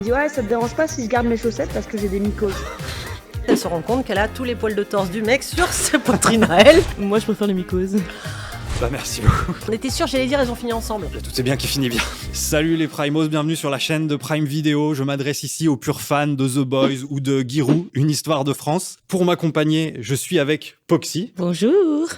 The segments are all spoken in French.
Elle dit ouais, ça te dérange pas si je garde mes chaussettes parce que j'ai des mycoses. Elle se rend compte qu'elle a tous les poils de torse du mec sur sa poitrine à elle. Moi, je préfère les mycoses. Bah merci beaucoup. On était sûr, j'allais dire, elles ont fini ensemble. Tout est bien qui finit bien. Salut les Primos, bienvenue sur la chaîne de Prime Video. Je m'adresse ici aux purs fans de The Boys ou de Giroud, une histoire de France. Pour m'accompagner, je suis avec Poxy. Bonjour.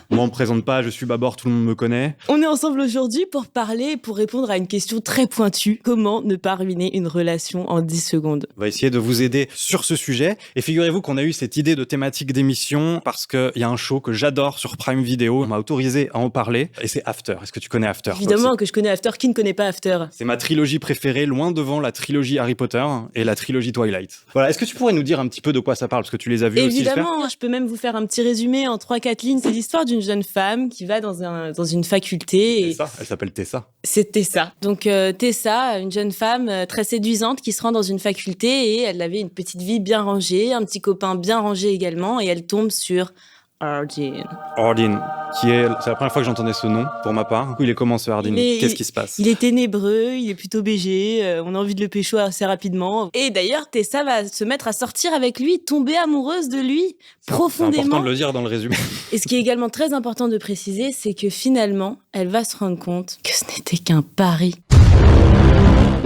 Moi on me présente pas, je suis Babor, tout le monde me connaît. On est ensemble aujourd'hui pour parler, pour répondre à une question très pointue. Comment ne pas ruiner une relation en 10 secondes? On va essayer de vous aider sur ce sujet. Et figurez-vous qu'on a eu cette idée de thématique d'émission parce qu'il y a un show que j'adore sur Prime Video. On m'a autorisé à en parler. Et c'est After. Est-ce que tu connais After? Évidemment Poxy que je connais After. Qui ne connaît pas After? C'est ma trilogie préférée, loin devant la trilogie Harry Potter et la trilogie Twilight. Voilà, est-ce que tu pourrais nous dire un petit peu de quoi ça parle? Parce que tu les as vus aussi, j'espère. Évidemment, je peux même vous faire un petit résumé en 3-4 lignes. C'est l'histoire d'une jeune femme qui va dans une faculté. Et Tessa, elle s'appelle Tessa. c'est Tessa. Donc Tessa, une jeune femme très séduisante qui se rend dans une faculté et elle avait une petite vie bien rangée, un petit copain bien rangé également et elle tombe sur Ardyn. Ardyn, c'est la première fois que j'entendais ce nom, pour ma part. Il est comment ce Ardyn? Qu'est-ce qui se passe? Il est ténébreux, il est plutôt BG, on a envie de le pécho assez rapidement. Et d'ailleurs, Tessa va se mettre à sortir avec lui, tomber amoureuse de lui, profondément. C'est important de le dire dans le résumé. Et ce qui est également très important de préciser, c'est que finalement, elle va se rendre compte que ce n'était qu'un pari.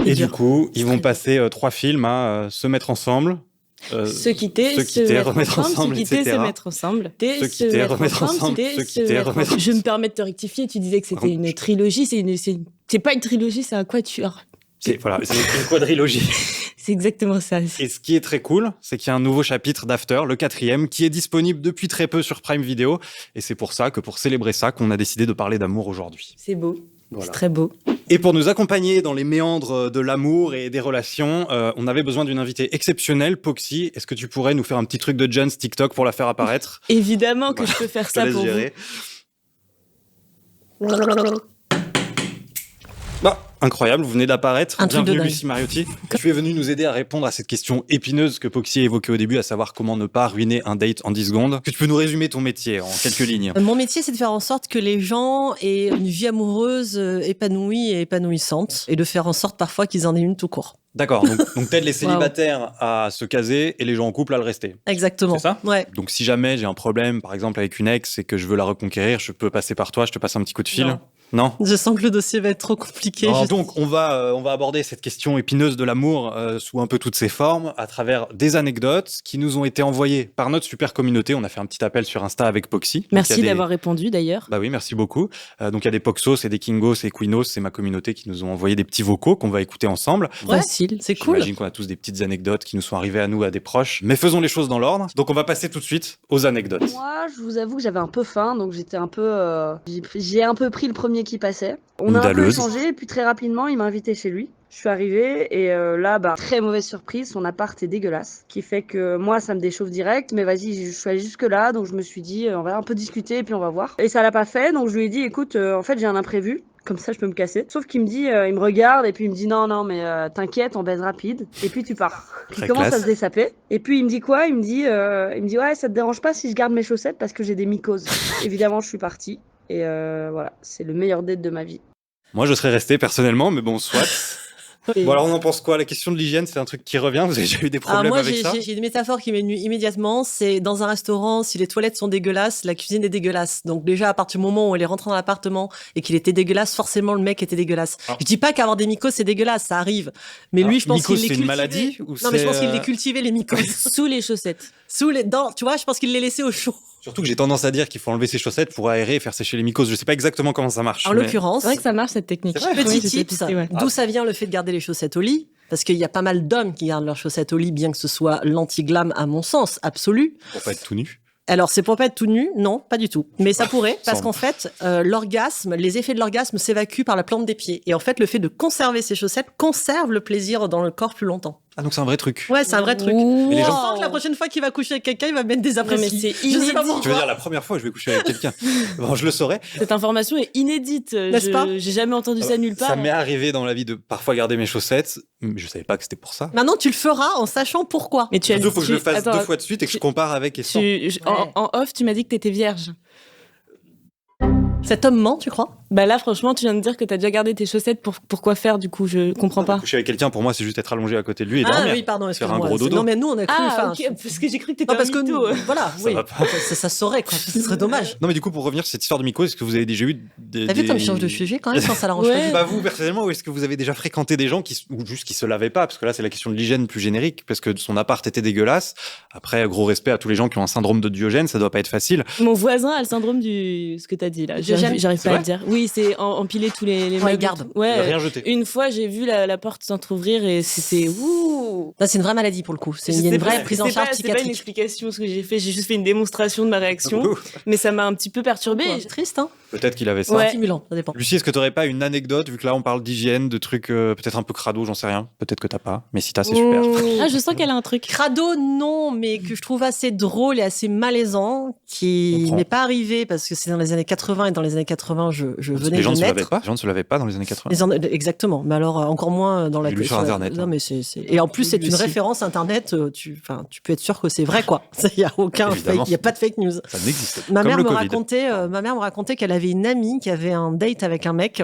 Et du coup, ils vont passer 3 films à se mettre ensemble. Se quitter, remettre ensemble, se quitter, etc. se mettre ensemble, Se quitter, remettre ensemble, se quitter, remettre ensemble. Je me permets de te rectifier, tu disais que c'était une trilogie, c'est pas une trilogie, c'est un quatuor. C'est une quadrilogie. C'est exactement ça. Et ce qui est très cool, c'est qu'il y a un nouveau chapitre d'After, le 4e, qui est disponible depuis très peu sur Prime Video. Et c'est pour ça que, pour célébrer ça, qu'on a décidé de parler d'amour aujourd'hui. C'est beau. Voilà. C'est très beau. Et pour nous accompagner dans les méandres de l'amour et des relations, on avait besoin d'une invitée exceptionnelle, Poxy. Est-ce que tu pourrais nous faire un petit truc de Jones TikTok pour la faire apparaître? Évidemment que je peux faire ça pour gérer. Bah, incroyable, vous venez d'apparaître. Un truc de Bienvenue dingue. Lucie Mariotti. Tu es venue nous aider à répondre à cette question épineuse que Poxy a évoquée au début, à savoir comment ne pas ruiner un date en 10 secondes. Est-ce que tu peux nous résumer ton métier en quelques lignes? Mon métier, c'est de faire en sorte que les gens aient une vie amoureuse épanouie et épanouissante, et de faire en sorte parfois qu'ils en aient une tout court. D'accord, donc t'aides les célibataires à se caser et les gens en couple à le rester. Exactement. C'est ça? Ouais. Donc si jamais j'ai un problème, par exemple avec une ex et que je veux la reconquérir, je peux passer par toi, je te passe un petit coup de fil? Non. Je sens que le dossier va être trop compliqué. Donc on va aborder cette question épineuse de l'amour sous un peu toutes ses formes, à travers des anecdotes qui nous ont été envoyées par notre super communauté. On a fait un petit appel sur Insta avec Poxy. Merci d'avoir répondu d'ailleurs. Bah oui, merci beaucoup. Donc il y a des Poxos et des Kingos et Quinos, c'est ma communauté qui nous ont envoyé des petits vocaux qu'on va écouter ensemble. Facile. C'est cool. J'imagine qu'on a tous des petites anecdotes qui nous sont arrivées à nous, à des proches. Mais faisons les choses dans l'ordre. Donc on va passer tout de suite aux anecdotes. Moi, je vous avoue que j'avais un peu faim, donc j'étais un peu, j'ai un peu pris le premier qui passait. On a un peu Daleuse. échangé, et puis très rapidement, il m'a invité chez lui. Je suis arrivée et là, très mauvaise surprise, son appart est dégueulasse. Qui fait que moi, ça me déchauffe direct, mais vas-y, je suis allée jusque là, donc je me suis dit, on va un peu discuter et puis on va voir. Et ça l'a pas fait, donc je lui ai dit, écoute, en fait, j'ai un imprévu. Comme ça, je peux me casser. Sauf qu'il me dit, il me regarde et puis il me dit non, mais t'inquiète, on baise rapide. Et puis tu pars. Puis il Très commence classe. à se dessaper. Et puis il me dit quoi? Il me dit ouais, ça te dérange pas si je garde mes chaussettes parce que j'ai des mycoses. Évidemment, je suis partie. Et voilà, c'est le meilleur date de ma vie. Moi, je serais resté personnellement, mais bon, soit. Et- Bon, alors on en pense quoi? La question de l'hygiène, c'est un truc qui revient? Vous avez déjà eu des problèmes moi, avec ça? j'ai une métaphore qui m'est venue immédiatement. C'est dans un restaurant, si les toilettes sont dégueulasses, la cuisine est dégueulasse. Donc déjà, à partir du moment où elle est rentrée dans l'appartement et qu'il était dégueulasse, forcément le mec était dégueulasse. Ah. Je dis pas qu'avoir des mycoses c'est dégueulasse, ça arrive. Mais lui, je pense qu'il mycose, les c'est une cultivait. maladie ou Non, mais je pense c'est, qu'il les cultivait les mycoses. Sous les chaussettes. Tu vois, je pense qu'il les laissait au chaud. Surtout que j'ai tendance à dire qu'il faut enlever ses chaussettes pour aérer et faire sécher les mycoses. Je sais pas exactement comment ça marche. En mais- l'occurrence, C'est vrai que ça marche cette technique. C'est vrai. petit Oui, j'ai tips, testé, ouais. d'où ça vient le fait de garder les chaussettes au lit? Parce qu'il y a pas mal d'hommes qui gardent leurs chaussettes au lit, bien que ce soit l'anti-glam à mon sens, absolu. Pour pas être tout nu. Alors, c'est pour pas être tout nu? Non, pas du tout. Mais ça pourrait, parce Semble. qu'en fait, l'orgasme, les effets de l'orgasme s'évacuent par la plante des pieds. Et en fait, le fait de conserver ces chaussettes conserve le plaisir dans le corps plus longtemps. Ah, donc c'est un vrai truc. Ouais, c'est un vrai truc. Wow. Et les gens- Je sens que la prochaine fois qu'il va coucher avec quelqu'un, il va mettre des Non, mais apprécies. c'est Je sais pas inédit. pourquoi. Tu veux dire la première fois que je vais coucher avec quelqu'un? Bon, je le saurais. Cette information est inédite. N'est-ce pas? J'ai jamais entendu ça nulle part. Ça m'est arrivé dans la vie de parfois garder mes chaussettes, mais je savais pas que c'était pour ça. Maintenant, tu le feras en sachant pourquoi. Mais tu as Surtout, faut que je le fasse Attends, 2 fois de suite et que je compare avec et sans. en off, tu m'as dit que t'étais vierge. Cet homme ment, tu crois? Bah là, franchement, tu viens de dire que t'as déjà gardé tes chaussettes pour quoi faire, du coup, je comprends pas. Coucher avec quelqu'un, pour moi, c'est juste être allongé à côté de lui et Ah dormir. oui, pardon, Faire un excuse-moi. gros dodo. Non, mais nous, on a cru. Ah, enfin, ok, parce que j'ai cru que t'étais Non, parce que mytho. voilà, Ça oui. va pas. Ça se saurait, quoi. Ce serait dommage. Non, mais du coup, pour revenir sur cette histoire de mycose, est-ce que vous avez déjà eu T'as vu comme il change de sujet quand même quand ça l'arrange Ouais. pas du tout. Pas vous personnellement, ou est-ce que vous avez déjà fréquenté des gens ou juste qui se lavaient pas? Parce que là, c'est la question de l'hygiène plus générique, parce que son appart était dégueulasse. Après, gros respect à tous les gens qui ont un syndrome de Diogène, ça doit pas être facile. Mon voisin a le syndrome ce que t'as dit là. Diogène. J'arrive C'est pas à vrai le dire. Oui, c'est empiler tous les Ouais, meubles. il garde. Il a Ouais. rien jeté. Une fois, j'ai vu la porte s'entrouvrir et c'était ouh. Là, c'est une vraie maladie pour le coup. Il y a Je sais une pas, vraie prise en c'est charge pas une psychiatrique. explication ce que j'ai fait. J'ai juste fait une démonstration de ma réaction, mais ça m'a un petit peu perturbée. C'est triste, hein. Peut-être qu'il avait ça. Ouais. Stimulant, ça dépend. Lucie, est-ce que t'aurais pas une anecdote, vu que là, on parle d'hygiène, de trucs peut-être un peu crado, j'en sais rien. Peut-être que t'as pas, mais si t'as, c'est super. Ah, je sens qu'elle a un truc. Crado, non, mais que je trouve assez drôle et assez malaisant, qui Comprends. m'est pas arrivé parce que c'est dans les années 80 et dans les années 80, je venais Les gens de ne se lavaient naître. pas. Les gens ne se lavaient pas dans les années 80. Exactement, mais alors encore moins dans la J'ai lu sur la- Internet, Non, hein. mais et en plus c'est une Lucie. référence internet. Tu peux être sûr que c'est vrai, quoi. Il y a aucun Évidemment. fake, il y a pas de fake news. Ça n'existe pas. Ma Comme mère le me Covid. racontait qu'elle avait une amie qui avait un date avec un mec.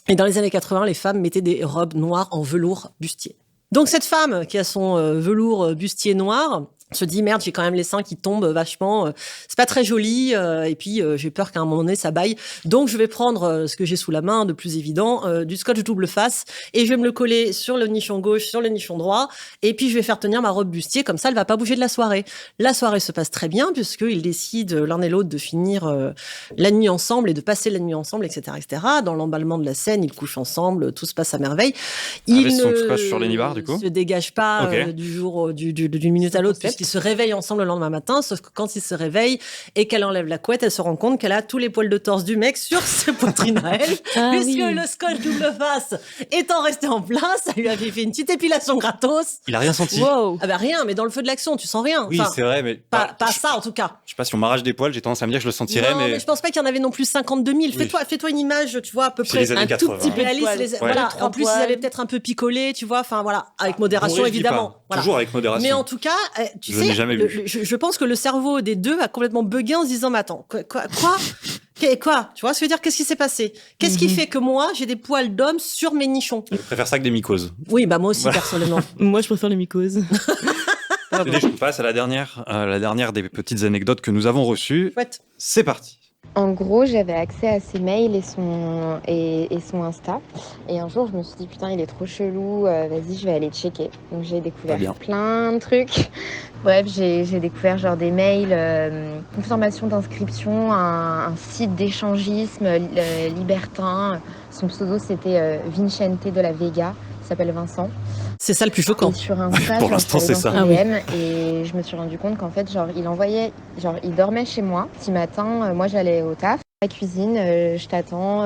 Et dans les années 80, les femmes mettaient des robes noires en velours bustier. Donc cette femme qui a son velours bustier noir se dit merde, j'ai quand même les seins qui tombent vachement, c'est pas très joli, et puis j'ai peur qu'à un moment donné ça baille, donc je vais prendre ce que j'ai sous la main de plus évident, du scotch double face, et je vais me le coller sur le nichon gauche, sur le nichon droit, et puis je vais faire tenir ma robe bustier, comme ça elle va pas bouger de la soirée. La soirée se passe très bien puisqu'ils décident l'un et l'autre de finir la nuit ensemble et de passer la nuit ensemble, etc., etc. Dans l'emballement de la scène, ils couchent ensemble, tout se passe à merveille. Avec son scotch sur les nibards, du coup se dégagent pas Ok. du jour d'une minute à l'autre puisqu'ils se réveillent ensemble le lendemain matin, sauf que quand ils se réveillent et qu'elle enlève la couette, elle se rend compte qu'elle a tous les poils de torse du mec sur ses poitrines à elle, Ah puisque oui. le scotch double face étant resté en place, ça lui avait fait une petite épilation gratos. Il a rien senti. Wow. Ah bah rien, mais dans le feu de l'action, tu sens rien. Oui, Enfin, c'est vrai, mais pas ça en tout cas. je sais pas si on m'arrache des poils, j'ai tendance à me dire que je le sentirais, Non, mais je pense pas qu'il y en avait non plus 52 000. Oui. Fais-toi une image, tu vois, à peu C'est près. les années un 80. tout petit peu Ouais. réaliste. Ouais. Voilà. Trois En plus, ils poils. avaient peut-être un peu picolé, tu vois. Enfin, voilà. Avec modération, Bourré, je dis évidemment. pas. Voilà. Toujours avec modération. Mais en tout cas, tu Je sais, n'ai jamais vu. je pense que le cerveau des deux a complètement bugué en se disant, mais attends, quoi? Quoi? Tu vois ce que je veux dire? Qu'est-ce qui s'est passé? Qu'est-ce qui fait que moi, j'ai des poils d'homme sur mes nichons? Je préfère ça que des mycoses. Oui, bah moi aussi, Voilà. personnellement. Moi, je préfère les mycoses. Allez, je passe à la dernière des petites anecdotes que nous avons reçues. Chouette. C'est parti. En gros, j'avais accès à ses mails et son Insta. Et un jour, je me suis dit, putain, il est trop chelou, vas-y, je vais aller checker. Donc, j'ai Pas bien. découvert plein de trucs. Bref, j'ai découvert genre des mails, confirmation d'inscription, un site d'échangisme libertin. Son pseudo, c'était Vincente de la Vega. Il s'appelle Vincent. C'est ça le plus choquant. Et sur Insta, Pour genre, l'instant, j'allais c'est dans ça. ses Ah oui. DM et je me suis rendu compte qu'en fait, genre, il dormait chez moi. Petit matin, moi, j'allais au taf. La cuisine, je t'attends,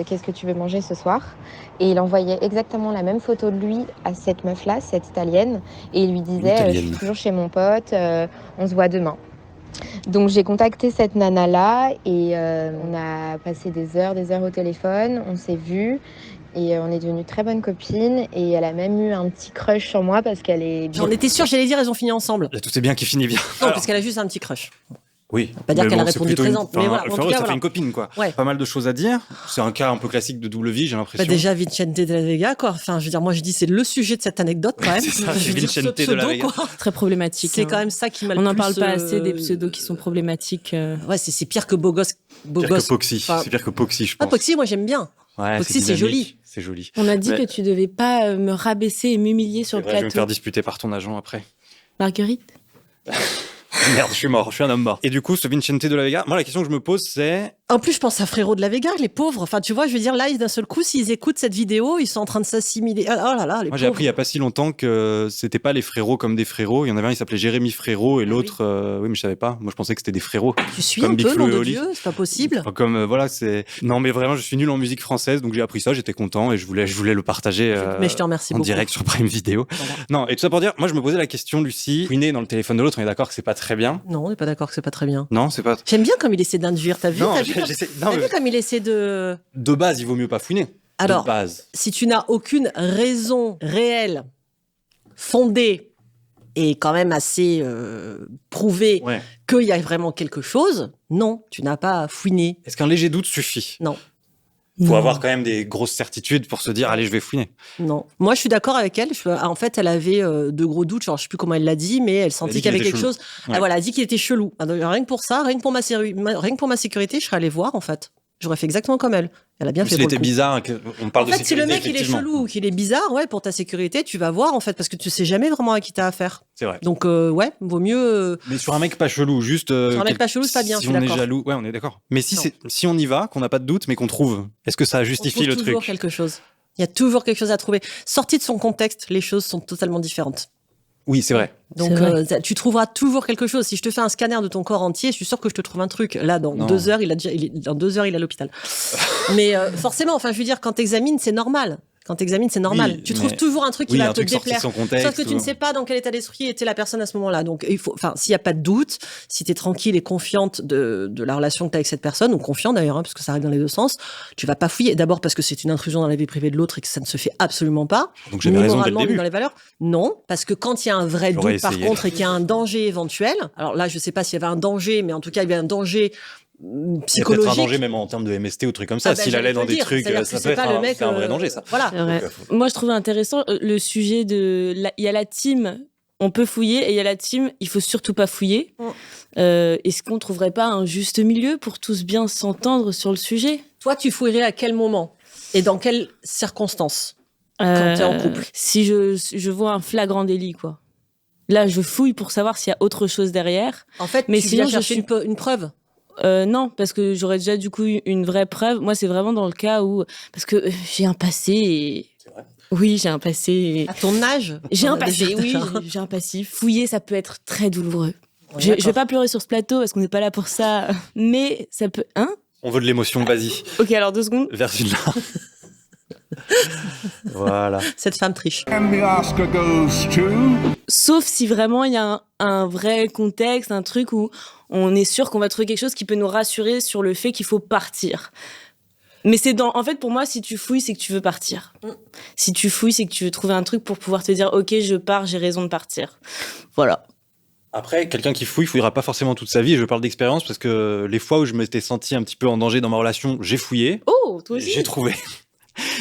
qu'est-ce que tu veux manger ce soir? Et il envoyait exactement la même photo de lui à cette meuf-là, cette italienne. Et il lui disait, je Italienne. suis toujours chez mon pote, on se voit demain. Donc j'ai contacté cette nana-là et on a passé des heures au téléphone, on s'est vus. Et on est devenues très bonnes copines. Et elle a même eu un petit crush sur moi parce qu'elle est J'en étais sûre, j'allais dire, elles ont fini ensemble. Là, tout est bien qui finit bien. Non, Alors, parce qu'elle a juste un petit crush. oui. pas dire Mais qu'elle a c'est répondu plutôt présente, mais voilà, en enfin, tout ouais, cas, ça voilà. fait une copine, quoi. Ouais. Pas mal de choses à dire. C'est un cas un peu classique de double vie, j'ai Bah l'impression. déjà, Vincente de la Vega, quoi. Enfin, je veux dire, moi, je dis, c'est le sujet de cette anecdote, quand même. C'est ça, Je c'est veux dire, ce Vincente de la pseudo, Vega. quoi. Très problématique. C'est hein. quand même ça qui m'a le On plus... n'en parle pas assez des pseudos qui sont problématiques. Ouais, c'est pire que beau gosse. Beau Pire gosse. que Poxy. Enfin, C'est pire que Poxy, je Ah, pense. Poxy, moi, j'aime bien. Ouais, Poxy, c'est dynamique, joli. C'est joli. On a dit Ouais. que tu devais pas me rabaisser et m'humilier sur C'est le vrai, je vais me plateau. faire disputer par ton agent après. Marguerite. Merde, je suis mort, je suis un homme mort. Et du coup, ce Vincente de la Vega, moi, la question que je me pose, c'est En plus, je pense à Frérot de la Vega, les pauvres. Enfin, tu vois, je veux dire, là, d'un seul coup, s'ils écoutent cette vidéo, ils sont en train de s'assimiler. Oh là là, les Moi, j'ai pauvres. appris il y a pas si longtemps que c'était pas les frérots comme des frérots. Il y en avait un, il s'appelait Jérémy Frérot, et Ah l'autre, oui, mais je savais pas. Moi, je pensais que c'était des frérots. Tu suis comme un Big peu, Flo nom et de Oli. Dieu, c'est pas possible. Enfin, comme voilà, c'est. Non, mais vraiment, je suis nul en musique française, donc j'ai appris ça. J'étais content et je voulais le partager Mais je te remercie en beaucoup. direct sur Prime Vidéo. Voilà. Non, et tout ça pour dire, moi, je me posais la question, Lucie. Fouiner dans le téléphone de l'autre, on est d'accord que c'est pas très bien. Non, on n'est pas d'accord que c'est pas très bien. Non, c'est pas. J'aime bien comme il essaie d'induire. T'as vu, Non, t'as vu, j'essaie. t'as Non, vu mais comme il essaie de... de base, il vaut mieux pas fouiner. Alors, de base. si tu n'as aucune raison réelle, fondée et quand même assez prouvée Ouais. qu'il y a vraiment quelque chose, non, tu n'as pas à fouiner. Est-ce qu'un léger doute suffit? Non. Faut Non. avoir quand même des grosses certitudes pour se dire, allez, je vais fouiner. Non. Moi, je suis d'accord avec elle. En fait, elle avait de gros doutes. Genre, je sais plus comment elle l'a dit, mais elle sentait dit qu'il y qu'il avait était quelque chelou. chose. Ouais. Ah, voilà, elle a dit qu'il était chelou. Ah, donc, rien que pour ça, rien que pour ma sécurité, je serais allée voir, en fait. J'aurais fait exactement comme elle. Elle a bien fait S'il pour le était coup. bizarre, on parle En de fait, si le sécurité, mec il est effectivement. chelou ou qu'il est bizarre, ouais, pour ta sécurité, tu vas voir en fait, parce que tu sais jamais vraiment à qui t'as affaire. C'est vrai. Donc ouais, vaut mieux. Mais sur un mec pas chelou, juste. Sur un mec pas chelou, c'est pas bien, Si je suis on est d'accord. jaloux, ouais, on est d'accord. Mais si, Non. si on y va, qu'on n'a pas de doute, mais qu'on trouve, est-ce que ça On justifie trouve le toujours truc? quelque chose. Il y a toujours quelque chose à trouver. Sorti de son contexte, les choses sont totalement différentes. Oui, c'est vrai. Donc C'est vrai. tu trouveras toujours quelque chose. Si je te fais un scanner de ton corps entier, je suis sûr que je te trouve un truc. Là, dans Non. 2 heures, dans 2 heures, il est à l'hôpital. Mais forcément, enfin, je veux dire, quand t'examines, c'est normal. Quand t'examines, c'est normal. Oui, tu trouves mais- toujours un truc qui Oui, va un te truc sorti de déplaire. son contexte. Sauf que tu ne sais pas dans quel état d'esprit était la personne à ce moment-là. Donc, s'il n'y a pas de doute, si tu es tranquille et confiante de la relation que tu as avec cette personne, ou confiant d'ailleurs, parce que ça arrive dans les deux sens, tu vas pas fouiller. D'abord parce que c'est une intrusion dans la vie privée de l'autre et que ça ne se fait absolument pas. Donc j'avais Ni raison dès le moralement, ni début. dans les valeurs. Non, parce que quand il y a un vrai J'aurais doute, par essayé. contre, et qu'il y a un danger éventuel, alors là, je sais pas s'il y avait un danger, mais en tout cas, il y avait un danger Il y a peut-être psychologique. un danger même en termes de MST ou trucs comme ça. Ah bah, S'il j'allais allait dans te des dire, trucs, c'est-à-dire que ça c'est peut pas être le mec, c'est un vrai danger, ça. Voilà. C'est vrai. Donc, Moi, je trouve intéressant le sujet il y a la team, on peut fouiller, et il y a la team, il faut surtout pas fouiller. Mm. Est-ce qu'on trouverait pas un juste milieu pour tous bien s'entendre sur le sujet? Toi, tu fouillerais à quel moment et dans quelles circonstances quand t'es en couple? Si je vois un flagrant délit, quoi. Là, je fouille pour savoir s'il y a autre chose derrière. En fait, Mais tu sinon, viens je chercher suis- une preuve. Non, parce que j'aurais déjà du coup eu une vraie preuve. Moi, c'est vraiment dans le cas où... Parce que j'ai un passé et... C'est vrai. Oui, j'ai un passé. À ton âge J'ai on un a passé, déjà- oui, j'ai un passif. Fouiller, ça peut être très douloureux. Ouais, Je vais d'accord. pas pleurer sur ce plateau parce qu'on n'est pas là pour ça. Mais ça peut... Hein? On veut de l'émotion, vas-y. Ok, alors 2 secondes. Versus là. Voilà. Cette femme triche. And the Oscar goes to... Sauf si vraiment il y a un vrai contexte, un truc où on est sûr qu'on va trouver quelque chose qui peut nous rassurer sur le fait qu'il faut partir. Mais en fait, pour moi, si tu fouilles, c'est que tu veux partir. Si tu fouilles, c'est que tu veux trouver un truc pour pouvoir te dire, ok, je pars, j'ai raison de partir. Voilà. Après, quelqu'un qui fouillera pas forcément toute sa vie. Et je parle d'expérience parce que les fois où je m'étais senti un petit peu en danger dans ma relation, j'ai fouillé, Oh, toi aussi. j'ai trouvé.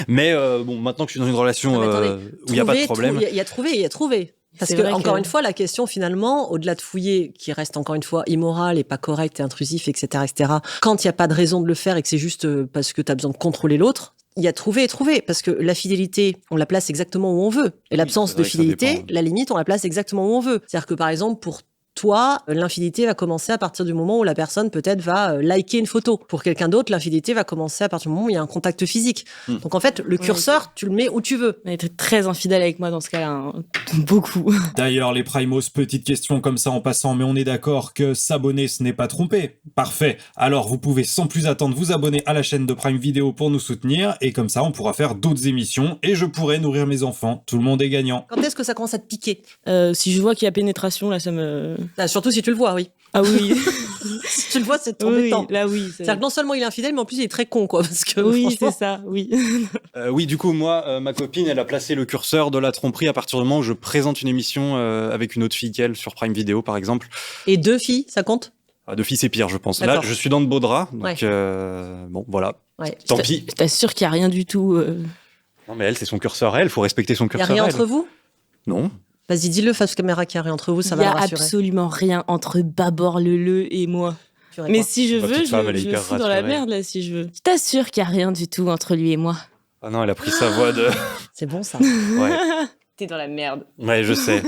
Mais bon, maintenant que je suis dans une relation Non, mais attendez, où il n'y a pas de problème, Il y a trouvé. Parce C'est que, vrai encore que- une fois, la question, finalement, au-delà de fouiller, qui reste encore une fois immoral et pas correct et intrusif, etc., quand il n'y a pas de raison de le faire et que c'est juste parce que tu as besoin de contrôler l'autre, il y a trouver et trouver. Parce que la fidélité, on la place exactement où on veut. Et l'absence c'est de vrai que ça fidélité, dépend. la limite, on la place exactement où on veut. C'est-à-dire que, par exemple, pour toi, l'infidélité va commencer à partir du moment où la personne peut-être va liker une photo. Pour quelqu'un d'autre, l'infidélité va commencer à partir du moment où il y a un contact physique. Donc en fait, le curseur, tu le mets où tu veux. Elle était très infidèle avec moi dans ce cas-là. Hein. Beaucoup. D'ailleurs, les Primos, petite question comme ça en passant, mais on est d'accord que s'abonner, ce n'est pas tromper. Parfait. Alors, vous pouvez sans plus attendre vous abonner à la chaîne de Prime Video pour nous soutenir, et comme ça, on pourra faire d'autres émissions, et je pourrai nourrir mes enfants. Tout le monde est gagnant. Quand est-ce que ça commence à te piquer? Si je vois qu'il y a pénétration, là, ça me... Ah, surtout si tu le vois, oui. Ah oui. Si tu le vois, c'est oui, embêtant. là, oui. C'est-à-dire que non seulement il est infidèle, mais en plus il est très con, quoi. Parce que Oui, franchement, c'est ça, oui. oui, du coup, moi, ma copine, elle a placé le curseur de la tromperie à partir du moment où je présente une émission avec une autre fille qu'elle sur Prime Video, par exemple. Et 2 filles, ça compte? De filles, c'est pire, je pense. Là, D'accord. je suis dans de beaux draps, donc Ouais. bon, voilà. Ouais. Tant pis. Je t'assure qu'il n'y a rien du tout. Non, mais elle, c'est son curseur, elle. Faut respecter son Il y a curseur. rien elle. entre vous? Non. Vas-y, dis-le face caméra qu'il y a rien entre vous, ça Il va n'y la a rassurer. absolument rien entre Babor le et moi. Tu réponds. Mais si je Ma veux, petite femme, elle est je hyper fous dans la rassurée. merde, là, si je veux. Je t'assure qu'il n'y a rien du tout entre lui et moi. Ah non, elle a pris sa voix de. C'est bon, ça. Ouais. T'es dans la merde. Ouais, je sais.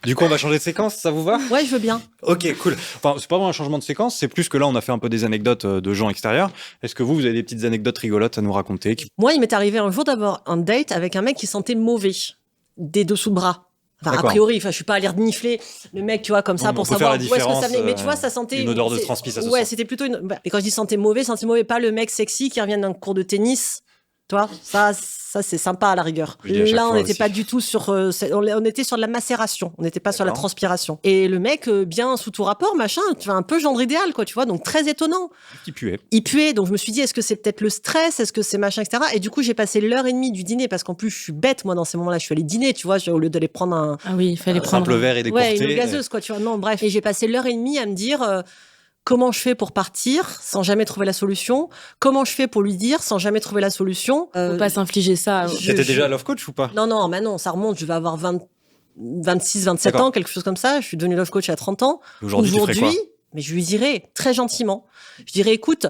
Du coup, on va changer de séquence, ça vous va? Ouais, je veux bien. Ok, cool. Enfin, c'est pas vraiment un changement de séquence, c'est plus que là, on a fait un peu des anecdotes de gens extérieurs. Est-ce que vous avez des petites anecdotes rigolotes à nous raconter? Moi, il m'est arrivé un jour d'abord un date avec un mec qui sentait mauvais des dessous de bras. Enfin, a D'accord. priori, je suis pas allée renifler le mec, tu vois, comme ça, Non, mais pour on peut savoir faire la où est-ce que ça différence, venait. Mais tu vois, ça sentait. une odeur de c'est- transpi, ça se Ouais, sent. c'était plutôt une. Et quand je dis sentait mauvais, pas le mec sexy qui revient d'un cours de tennis. Tu vois, ça c'est sympa à la rigueur. Je dis à chaque Là, on fois n'était aussi. pas du tout sur. On était sur de la macération. On n'était pas sur la D'accord. transpiration. Et le mec, bien sous tout rapport, machin, tu vois, un peu genre idéal, quoi, tu vois, donc très étonnant. Qui puait. Il puait, donc je me suis dit, est-ce que c'est peut-être le stress, est-ce que c'est machin, etc. Et du coup, j'ai passé l'heure et demie du dîner, parce qu'en plus, je suis bête, moi, dans ces moments-là, je suis allée dîner, tu vois, au lieu d'aller prendre un. Ah oui, il fallait prendre. Simple verre et décourté. Ouais, une gazeuse, quoi, tu vois. Non, bref. Et j'ai passé l'heure et demie à me dire, Comment je fais pour partir sans jamais trouver la solution? Comment je fais pour lui dire sans jamais trouver la solution? Faut pas s'infliger ça. T'étais déjà love coach ou pas? Non, mais non, ça remonte. Je vais avoir 26, 27 D'accord. ans, quelque chose comme ça. Je suis devenue love coach à 30 ans. Aujourd'hui, tu ferais quoi? Mais je lui dirais très gentiment. Je dirais, écoute,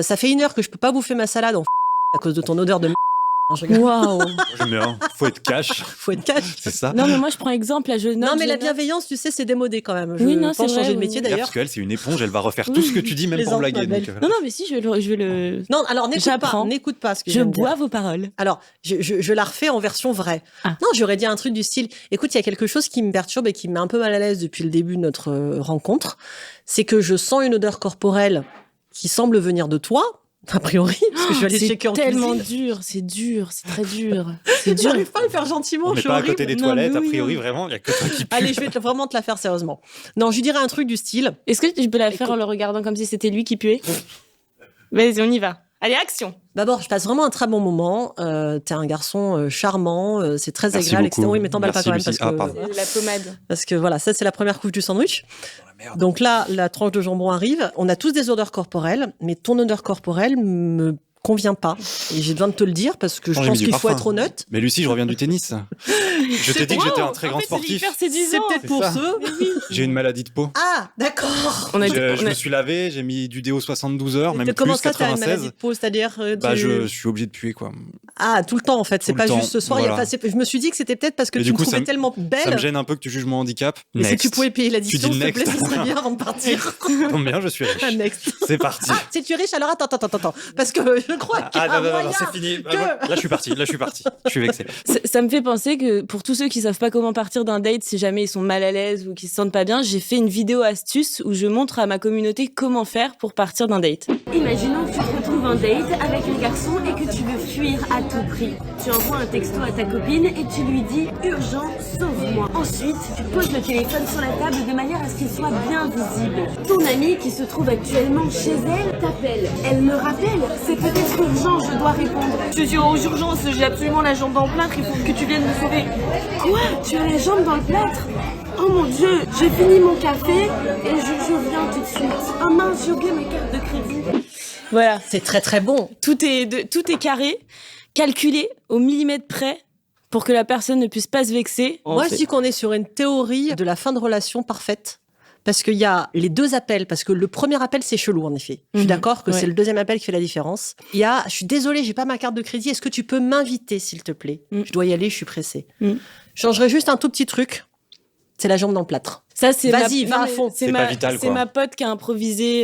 ça fait 1 heure que je peux pas bouffer ma salade à cause de ton odeur de Waouh. J'aime bien. Faut être cash. Faut être cash. C'est ça. Non, mais moi, je prends exemple, là, je note. Non, mais je la note. bienveillance, tu sais, c'est démodé quand même. Oui, Je non, pense c'est changer vrai, de métier oui. d'ailleurs. Parce qu'elle, c'est une éponge, elle va refaire tout ce que tu dis, même pour Plaisante, blaguer. ma donc, belle. Non, mais si, je vais le... Non, alors J'apprends. n'écoute pas ce que Je viens de dire. bois vos paroles. Alors, je la refais en version vraie. Ah. Non, j'aurais dit un truc du style, écoute, il y a quelque chose qui me perturbe et qui me met un peu mal à l'aise depuis le début de notre rencontre. C'est que je sens une odeur corporelle qui semble venir de toi, a priori, parce que je vais aller checker en C'est tellement cuisine. dur, c'est très dur. C'est dur. J'arrive pas à le faire gentiment, On je n'est suis pas à horrible. côté des Non, toilettes, mais a oui, priori, non. vraiment, il n'y a que toi qui pue. Allez, je vais vraiment te la faire sérieusement. Non, je lui dirais un truc du style, Est-ce que tu peux la faire Écoute. en le regardant comme si c'était lui qui puait? Vas-y, on y va. Allez, action. d'abord, je passe vraiment un très bon moment, t'es un garçon charmant, c'est très Merci agréable, beaucoup. etc. Oui, mais t'emballes pas Merci, quand même, Lucie. parce que... Ah, pardon. La pommade. Parce que voilà, ça c'est la première couche du sandwich. Donc là, la tranche de jambon arrive. On a tous des odeurs corporelles, mais ton odeur corporelle me convient pas. Et j'ai besoin de te le dire parce que je J'ai mis pense du qu'il faut parfum. être honnête. Mais Lucie, je reviens du tennis. Je t'ai dit que j'étais un très grand sportif. C'est peut-être pour ça. ceux. J'ai une maladie de peau. Ah, d'accord. On a Je me suis lavé, j'ai mis du déo 72 heures, même Comment plus, ça, t'as une maladie 96. de peau, c'est-à-dire Bah, tu- je suis obligé de puer, quoi. Ah, tout le temps en fait. C'est Tout pas le temps, juste ce soir. Il y a voilà. pas- c'est- Je me suis dit que c'était peut-être parce que Et tu du me coup, trouvais ça me- tellement Ça me belle. gêne un peu que tu juges mon handicap. Mais si Next. tu pouvais payer l'addition, Tu s'il dis te plaît, next. ce serait bien avant de partir. Tombe bien, je suis riche. Ah, next. C'est parti. Ah, si tu es riche, alors attends. Parce que je crois qu'il y a Ah, un non, moyen c'est fini. que- Là, je suis parti. Je suis vexé. Ça me fait penser que pour tous ceux qui savent pas comment partir d'un date, si jamais ils sont mal à l'aise ou qu'ils se sentent pas bien, j'ai fait une vidéo astuce où je montre à ma communauté comment faire pour partir d'un date. Imaginons que tu te retrouves en date avec un garçon et que tu veux fuir à tout prix. Tu envoies un texto à ta copine et tu lui dis « Urgent, sauve-moi ». Ensuite, tu poses le téléphone sur la table de manière à ce qu'il soit bien visible. Ton amie qui se trouve actuellement chez elle t'appelle. Elle me rappelle, c'est peut-être urgent, je dois répondre. Je suis aux urgences, j'ai absolument la jambe dans le plâtre, il faut que tu viennes me sauver. Quoi? Tu as la jambe dans le plâtre? Oh mon Dieu, j'ai fini mon café et je viens tout de suite. Ah mince, j'ai oublié ma carte de crédit. Voilà. C'est très très bon. Tout est carré, calculé au millimètre près pour que la personne ne puisse pas se vexer. Moi, je dis qu'on est sur une théorie de la fin de relation parfaite. Parce qu'il y a les 2 appels, parce que le premier appel, c'est chelou, en effet. Je suis Mhm. d'accord que Ouais. c'est le 2e appel qui fait la différence. Il y a, je suis désolée, j'ai pas ma carte de crédit, est-ce que tu peux m'inviter, s'il te plaît? Je dois y aller, je suis pressée. Mm. Je changerai juste un tout petit truc. C'est la jambe dans le plâtre. Ça, c'est Vas-y, va non, à mais fond. C'est C'est ma, pas vital, c'est quoi. ma pote qui a improvisé.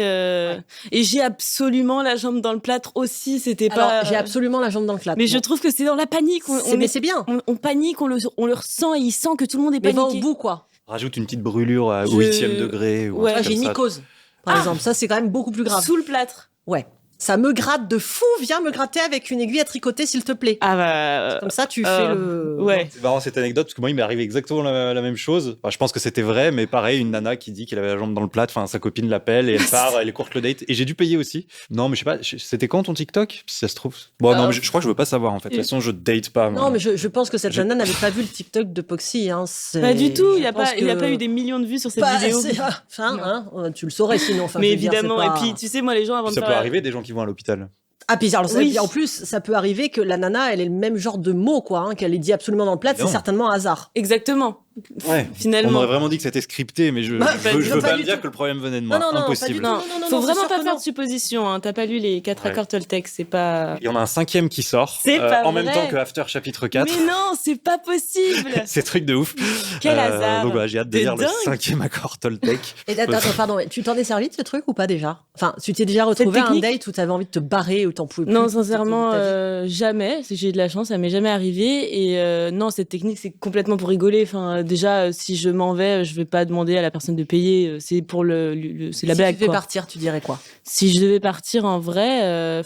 Et j'ai absolument la jambe dans le plâtre aussi. C'était Alors, pas. j'ai absolument la jambe dans le plâtre. Mais je trouve que c'est dans la panique. Mais c'est bien. On panique, on le ressent et il sent que tout le monde est Mais va au paniqué. bout, quoi. Rajoute une petite brûlure au Je- 8e degré. Ou un Ouais, truc Moi, j'ai une comme ça. mycose, par exemple. Ça, c'est quand même beaucoup plus grave. Sous le plâtre. Ouais. Ça me gratte de fou. Viens me gratter avec une aiguille à tricoter, s'il te plaît. Ah bah. Comme ça, tu fais le... Ouais. C'est marrant cette anecdote parce que moi il m'est arrivé exactement la même chose. Enfin, je pense que c'était vrai, mais pareil, une nana qui dit qu'elle avait la jambe dans le plâtre, enfin sa copine l'appelle et elle part, elle écourte le date et j'ai dû payer aussi. Non, mais je sais pas, c'était quand ton TikTok si ça se trouve. Bon, non, mais je crois que je veux pas savoir en fait. De toute façon, je date pas. Moi. Non, mais je pense que cette J'ai- nana n'avait pas vu le TikTok de Poxy. Hein. Pas du tout. Il Je a pense pas que- eu des millions de vues sur cette Pas- vidéo. c'est- Enfin, hein, tu le saurais sinon. Enfin, Mais je veux dire, évidemment. c'est pas- Et puis, tu sais, moi, les gens avant Ça de peut faire. arriver des gens qui vont à l'hôpital. Ah, puis alors, ça- Oui. puis en plus, ça peut arriver que la nana, elle ait le même genre de mots, quoi, hein, qu'elle ait dit absolument dans le plat. C'est Non. certainement un hasard. Exactement. Ouais. Finalement. On aurait vraiment dit que c'était scripté, mais je Bah, je veux pas pas du me dire tout. que le problème venait de moi. Non, Impossible. pas du tout. Non, non, faut c'est vraiment sûr pas que faire non. de suppositions. Hein. T'as pas lu les 4 Ouais. accords Toltec, c'est pas. Il y en a un 5e qui sort C'est pas en même vrai. temps que After chapitre 4. Mais non, c'est pas possible. C'est truc de ouf. Quel hasard. Donc voilà, j'ai hâte de T'es lire le dingue. 5e accord Toltec. Et attends, pardon, tu t'en es servi de ce truc ou pas déjà? Enfin, tu t'es déjà retrouvé à un technique date où t'avais envie de te barrer, où t'en pouvais plus? Non, de sincèrement, ta vie jamais. J'ai de la chance, ça m'est jamais arrivé. Et non, cette technique, c'est complètement pour rigoler. Enfin, déjà, si je m'en vais, je vais pas demander à la personne de payer. C'est pour c'est la si blague. tu devais Quoi. partir, tu dirais quoi? Si je devais partir en vrai,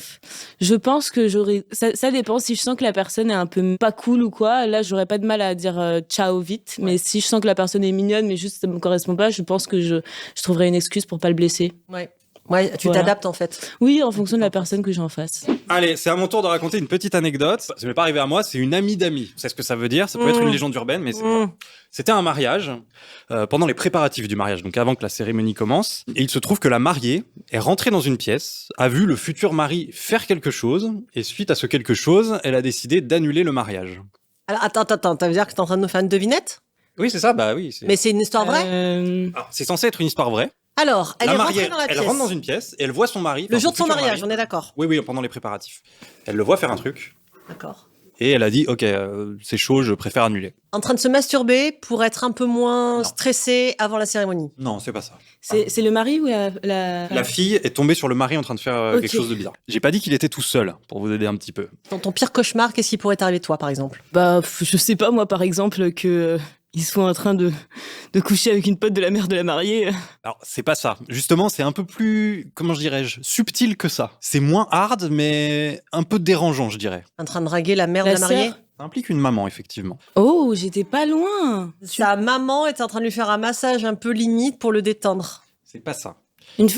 je pense que j'aurais. Ça dépend. Si je sens que la personne est un peu pas cool ou quoi, là, j'aurais pas de mal à dire ciao vite. Mais si je sens que la personne est mignonne, mais juste ça me correspond pas, je pense que je trouverais une excuse pour pas le blesser. Ouais. Ouais, tu Voilà. t'adaptes en fait. Oui, en fonction de la personne que j'ai en face. Allez, c'est à mon tour de raconter une petite anecdote. Ça m'est pas arrivé à moi, c'est une amie d'amis. Vous savez ce que ça veut dire? Ça peut être une légende urbaine, mais c'était un mariage, pendant les préparatifs du mariage, donc avant que la cérémonie commence. Et il se trouve que la mariée est rentrée dans une pièce, a vu le futur mari faire quelque chose, et suite à ce quelque chose, elle a décidé d'annuler le mariage. Alors, attends, ça veut dire que t'es en train de nous faire une devinette? Oui, c'est ça, bah oui. Mais c'est une histoire vraie? Alors, c'est censé être une histoire vraie. Alors, elle La est mariée, rentrée dans la pièce. elle rentre dans une pièce et elle voit son mari. Le enfin, jour de son futur mariage, mari. on est d'accord. Oui, pendant les préparatifs. Elle le voit faire un truc D'accord. et elle a dit ok, c'est chaud, je préfère annuler. En train de se masturber pour être un peu moins Non. stressé avant la cérémonie. Non, c'est pas ça. C'est le mari ou la... La fille est tombée sur le mari en train de faire Ok. quelque chose de bizarre. J'ai pas dit qu'il était tout seul, pour vous aider un petit peu. Dans ton pire cauchemar, qu'est-ce qui pourrait t'arriver toi, par exemple? Bah, je sais pas, moi, par exemple, que ils sont en train de coucher avec une pote de la mère de la mariée. Alors, c'est pas ça. Justement, c'est un peu plus, comment je dirais-je, subtil que ça. C'est moins hard, mais un peu dérangeant, je dirais. En train de draguer la mère de La la mariée? sœur. Ça implique une maman, effectivement. Oh, j'étais pas loin. Sa maman était en train de lui faire un massage un peu limite pour le détendre. C'est pas ça.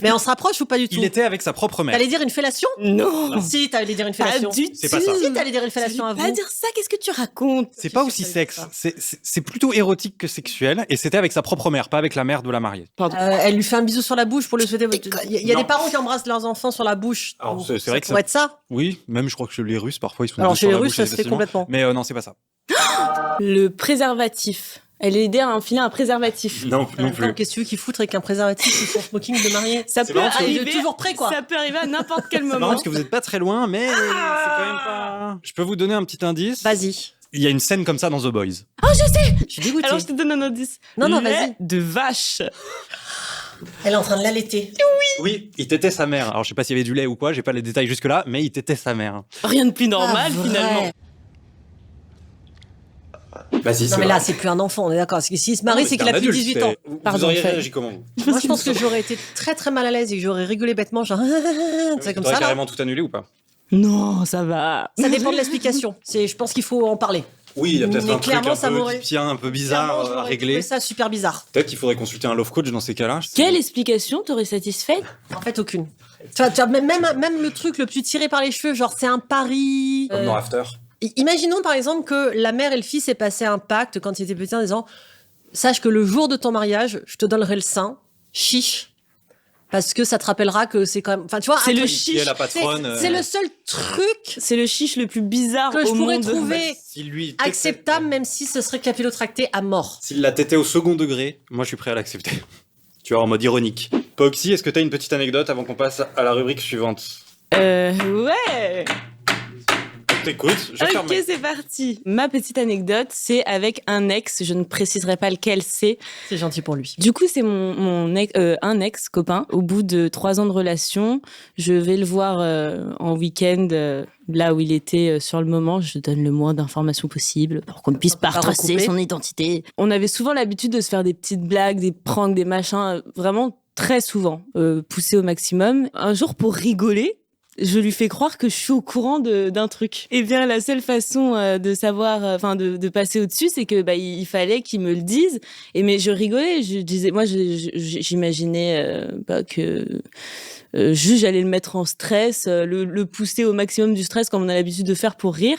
Mais on se rapproche ou pas du tout? Il était avec sa propre mère. T'allais dire une fellation? Non, Si, t'allais dire une pas fellation. du tout. C'est pas ça. Si, t'allais dire une fellation à Je vais vous. pas dire ça, qu'est-ce que tu racontes? C'est pas aussi sexe. C'est plutôt érotique que sexuel. Et c'était avec sa propre mère, pas avec la mère de la mariée. Pardon. Elle lui fait un bisou sur la bouche pour le souhaiter. Il y a Non. des parents qui embrassent leurs enfants sur la bouche. Alors, Donc, c'est vrai que ça pourrait être ça. Oui, même je crois que chez les Russes, parfois, ils se font Alors des chez sur les la Russes, bouche, ça se fait effectivement. complètement. Mais non, c'est pas ça. Le préservatif. Elle est aidée à enfiler un préservatif. Non, En même temps, qu'est-ce que tu veux qu'ils foutent avec un préservatif sous son smoking de mariée? Ça C'est peut marrant parce que il est arriver. toujours prêt, quoi. Ça peut arriver à n'importe quel C'est marrant moment. parce que vous êtes pas très loin, mais c'est quand même pas. Je peux vous donner un petit indice. Vas-y. Il y a une scène comme ça dans The Boys. Je suis dégoûtée. Alors je te donne un indice. Non, Lait vas-y. de vache. Elle est en train de l'allaiter. Oui, il tétait sa mère. Alors je sais pas s'il y avait du lait ou quoi, j'ai pas les détails jusque là, mais il tétait sa mère. Rien de plus normal Ah, vrai. finalement. Vas-y, Non mais là, c'est plus un enfant, on est d'accord. Parce que s'il se marie, c'est qu'il a plus de 18 ans. Vous Pardon, auriez Faye. réagi comment vous Moi, je pense que j'aurais été très très mal à l'aise et que j'aurais rigolé bêtement, genre, c'est comme T'aurais ça, là. carrément tout annulé ou pas? Non, ça va. Ça dépend de l'explication. Je pense qu'il faut en parler. Oui, il y a peut-être Mais un truc clairement, un ça peu m'aurait- oedipien, un peu bizarre Clairement, à j'aurais régler. trouvé ça super bizarre. Peut-être qu'il faudrait consulter un love coach dans ces cas-là. Quelle explication t'aurais satisfaite? En fait, aucune. Tu vois, même le truc le plus tiré par les cheveux, genre, c'est un pari. Comme dans After. Imaginons par exemple que la mère et le fils aient passé un pacte quand ils étaient petits en disant sache que le jour de ton mariage, je te donnerai le sein, chiche, parce que ça te rappellera que c'est quand même. Enfin, tu vois, C'est un le truc- Qui est la patronne. c'est le seul truc C'est le chiche le plus bizarre que je au pourrais monde. trouver Si lui acceptable, même si ce serait capillotracté à mort. S'il l'a tété au second degré, moi je suis prêt à l'accepter. Tu vois, en mode ironique. Poxy, est-ce que t'as une petite anecdote avant qu'on passe à la rubrique suivante? Ouais. T'écoutes, je ferme. Ok, c'est parti. Ma petite anecdote, c'est avec un ex. Je ne préciserai pas lequel c'est. C'est gentil pour lui. Du coup, c'est un ex-copain. Au bout de 3 ans de relation, je vais le voir en week-end, là où il était sur le moment. Je donne le moins d'informations possible pour qu'on ne puisse pas Pas retracer recouper. son identité. On avait souvent l'habitude de se faire des petites blagues, des pranks, des machins, vraiment très souvent, poussés au maximum. Un jour, pour rigoler, je lui fais croire que je suis au courant d'un truc. Eh bien, la seule façon de savoir, enfin, de passer au-dessus, c'est que il fallait qu'il me le dise. Mais je rigolais, je disais, moi, j'imaginais que juste j'allais le mettre en stress, le pousser au maximum du stress comme on a l'habitude de faire pour rire.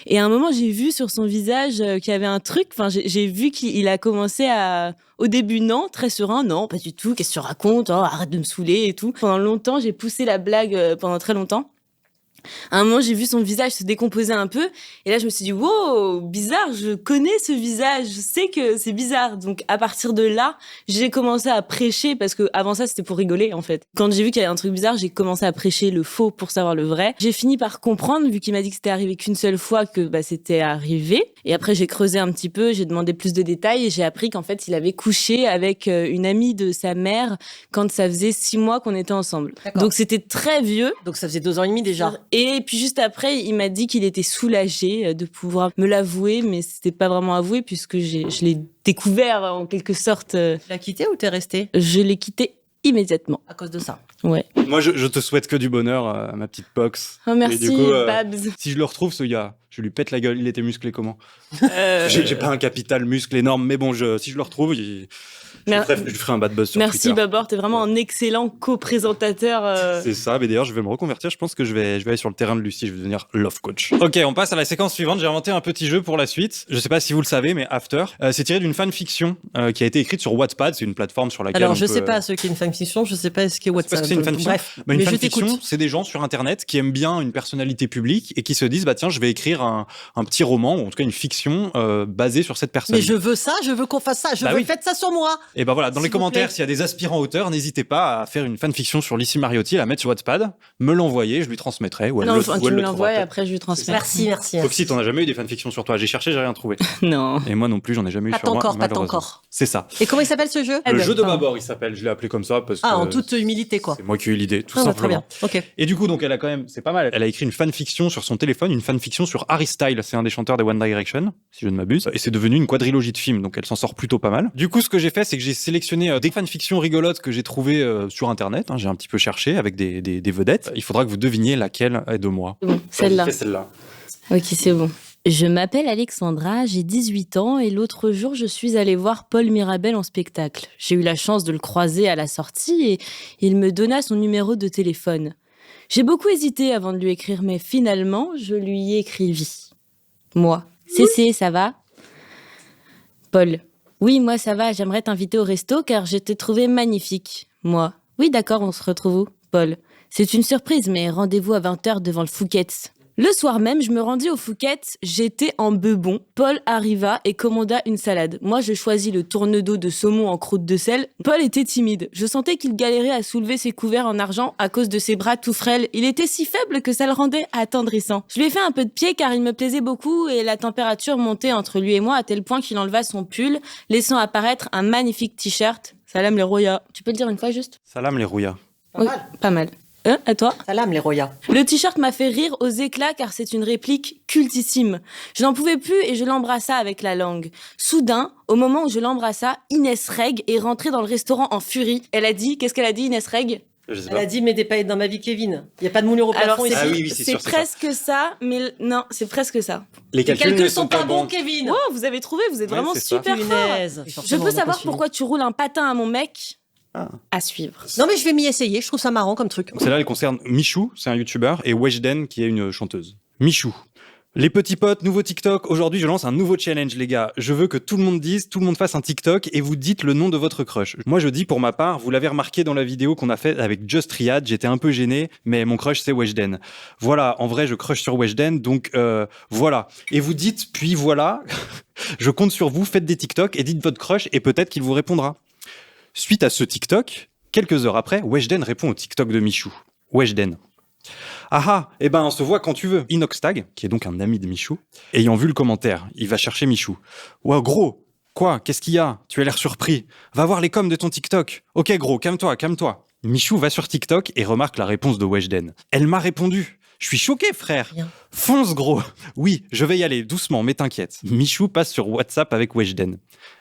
Et à un moment, j'ai vu sur son visage qu'il y avait un truc. Enfin, j'ai vu qu'il a commencé à, au début, non, très serein, non, pas du tout. Qu'est-ce que tu racontes? Oh, arrête de me saouler et tout. Pendant longtemps, j'ai poussé la blague pendant très longtemps. À un moment, j'ai vu son visage se décomposer un peu. Et là, je me suis dit, wow, bizarre, je connais ce visage. Je sais que c'est bizarre. Donc, à partir de là, j'ai commencé à prêcher parce que avant ça, c'était pour rigoler, en fait. Quand j'ai vu qu'il y avait un truc bizarre, j'ai commencé à prêcher le faux pour savoir le vrai. J'ai fini par comprendre, vu qu'il m'a dit que c'était arrivé qu'une seule fois, que c'était arrivé. Et après, j'ai creusé un petit peu, j'ai demandé plus de détails et j'ai appris qu'en fait, il avait couché avec une amie de sa mère quand ça faisait 6 mois qu'on était ensemble. D'accord. Donc, c'était très vieux. Donc ça faisait 2 ans et demi déjà. Et puis juste après, il m'a dit qu'il était soulagé de pouvoir me l'avouer, mais c'était pas vraiment avoué puisque je l'ai découvert en quelque sorte. Tu l'as quitté ou t'es resté Je l'ai quitté immédiatement. à cause de ça? Ouais. Moi, je te souhaite que du bonheur, ma petite Pox. Oh, merci, Et du coup, Babs. si je le retrouve, ce gars, je lui pète la gueule. Il était musclé comment? J'ai pas un capital muscle énorme, mais bon, si je le retrouve, je lui ferai un bad buzz sur Merci Twitter. Babor, t'es vraiment un excellent co-présentateur. C'est ça, mais d'ailleurs, je vais me reconvertir. Je pense que je vais aller sur le terrain de Lucie. Je vais devenir love coach. Ok, on passe à la séquence suivante. J'ai inventé un petit jeu pour la suite. Je sais pas si vous le savez, mais After, c'est tiré d'une fanfiction qui a été écrite sur Wattpad. C'est une plateforme sur laquelle Alors, on je peut... sais pas ce qu'est une fanfiction, je sais pas ce qu'est C'est WhatsApp. parce que c'est une fanfiction. Bref, Bah, une mais je fanfiction, t'écoute. c'est des gens sur Internet qui aiment bien une personnalité publique et qui se disent, bah tiens, je vais écrire un petit roman, ou en tout cas une fiction basée sur cette personne. Mais je veux ça, je veux qu'on fasse ça, Bah oui. faites ça sur moi. Et ben voilà, dans S'il les vous commentaires, plaît. s'il y a des aspirants auteurs, n'hésitez pas à faire une fanfiction sur Lucie Mariotti, la mettre sur Wattpad, me l'envoyer, je lui transmettrai. Ou elle Non, le- enfin, ou tu elle me le l'envoies et trouvera après je lui transmets. Merci. peut-être. Foxy, t'en as jamais eu des fanfictions sur toi? J'ai cherché, j'ai rien trouvé. Non. Et moi non plus, j'en ai jamais eu Pas sur moi. encore, pas malheureusement. encore. C'est ça. Et comment il s'appelle ce jeu Eh Le ben, jeu de pardon. Babor, il s'appelle. Je l'ai appelé comme ça parce que. En toute humilité, quoi. C'est moi qui ai eu l'idée, tout Ah, bah, simplement. très bien. Ok. Et du coup, donc, elle a quand même, c'est pas mal. Elle a écrit une fanfiction sur son téléphone, une fanfiction sur Harry Styles. C'est un des chanteurs de One Direction, si je ne m'abuse. Et c'est devenu une quadrilogie de films, donc elle s'en sort plutôt pas mal. Du coup, ce que j'ai fait, c'est que j'ai sélectionné des fanfictions rigolotes que j'ai trouvées sur Internet. Hein. J'ai un petit peu cherché avec des vedettes. Il faudra que vous deviniez laquelle est de moi. C'est bon, celle-là. Fais celle-là. Ok, c'est bon. Je m'appelle Alexandra, j'ai 18 ans et l'autre jour, je suis allée voir Paul Mirabel en spectacle. J'ai eu la chance de le croiser à la sortie et il me donna son numéro de téléphone. J'ai beaucoup hésité avant de lui écrire, mais finalement, je lui écrivis. Moi. Cécé, ça va? Paul. Oui, moi ça va, j'aimerais t'inviter au resto car je t'ai trouvé magnifique. Moi. Oui, d'accord, on se retrouve où? Paul. C'est une surprise, mais rendez-vous à 20h devant le Fouquet's. Le soir même, je me rendis au Fouquet's, j'étais en bebon. Paul arriva et commanda une salade. Moi, je choisis le tourne-dos de saumon en croûte de sel. Paul était timide. Je sentais qu'il galérait à soulever ses couverts en argent à cause de ses bras tout frêles. Il était si faible que ça le rendait attendrissant. Je lui ai fait un peu de pied car il me plaisait beaucoup et la température montait entre lui et moi à tel point qu'il enleva son pull, laissant apparaître un magnifique t-shirt. Salam les Roya. Tu peux le dire une fois juste? Salam les rouillas. Oui, pas mal. À toi? Salam, les Roya. Le t-shirt m'a fait rire aux éclats car c'est une réplique cultissime. Je n'en pouvais plus et je l'embrassa avec la langue. Soudain, au moment où je l'embrassa, Inès Reg est rentrée dans le restaurant en furie. Elle a dit, qu'est-ce qu'elle a dit, Inès Reg? Je sais Elle pas. a dit, mets des paillettes dans ma vie, Kevin. Il n'y a pas de moulure au Alors plafond c'est ici. Ah oui, oui, c'est sûr, c'est ça. presque ça, mais non, c'est presque ça. Les Les calculs sont pas bons, bons. Kevin. Wow, vous avez trouvé, vous êtes Ouais, vraiment c'est ça. super fort. Punaise. Je peux savoir pourquoi tu roules un patin à mon mec? Ah. À suivre. Non, mais je vais m'y essayer. Je trouve ça marrant comme truc. Celle-là, elle concerne Michou, c'est un youtubeur, et Weshden, qui est une chanteuse. Michou. Les petits potes, nouveau TikTok. Aujourd'hui, je lance un nouveau challenge, les gars. Je veux que tout le monde fasse un TikTok et vous dites le nom de votre crush. Moi, je dis pour ma part, vous l'avez remarqué dans la vidéo qu'on a faite avec Just Riyad, j'étais un peu gêné, mais mon crush, c'est Weshden. Voilà, en vrai, je crush sur Weshden, donc voilà. Et vous dites, puis voilà, je compte sur vous, faites des TikTok et dites votre crush et peut-être qu'il vous répondra. Suite à ce TikTok, quelques heures après, Weshden répond au TikTok de Michou. Weshden. Ah, eh ben on se voit quand tu veux. Inoxtag, qui est donc un ami de Michou, ayant vu le commentaire, il va chercher Michou. Ouais, gros, quoi? Qu'est-ce qu'il y a? Tu as l'air surpris. Va voir les coms de ton TikTok. Ok, gros, calme-toi, calme-toi. Michou va sur TikTok et remarque la réponse de Weshden. Elle m'a répondu. Je suis choqué, frère. Rien. Fonce, gros. Oui, je vais y aller, doucement, mais t'inquiète. Michou passe sur WhatsApp avec Weshden.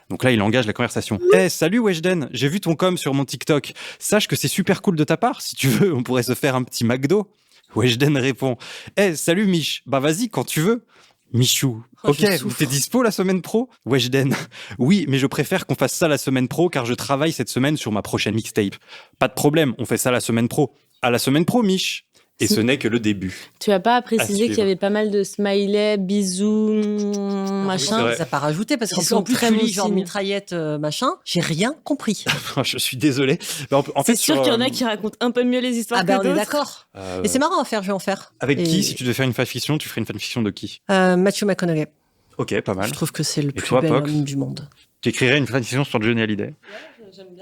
Donc là, il engage la conversation. Salut Weshden, j'ai vu ton com sur mon TikTok. Sache que c'est super cool de ta part. Si tu veux, on pourrait se faire un petit McDo. Weshden répond. Salut Mich. Bah vas-y, quand tu veux. Michou. Oh, Ok, je souffre. t'es dispo la semaine pro? Weshden. Oui, mais je préfère qu'on fasse ça la semaine pro car je travaille cette semaine sur ma prochaine mixtape. Pas de problème, on fait ça la semaine pro. À la semaine pro, Mich. Et ce n'est que le début. Tu as pas précisé suivre. qu'il y avait pas mal de smileys, bisous, c'est machin. vrai. Ça n'a pas rajouté parce Ils qu'en sont plus, très tu bons lis genre signes. mitraillette, machin. J'ai rien compris. Je suis désolé. Mais en fait, C'est sûr sur, qu'il y en a qui racontent un peu mieux les histoires Ah ben, que on est d'autres. d'accord. euh, Et c'est marrant à faire, je vais en faire. Avec Et- qui, si tu devais faire une fanfiction, tu ferais une fanfiction de qui? Matthew McConaughey. Ok, pas mal. Je trouve que c'est le plus toi, bel Pox homme du monde. Tu écrirais une fanfiction sur Johnny Hallyday.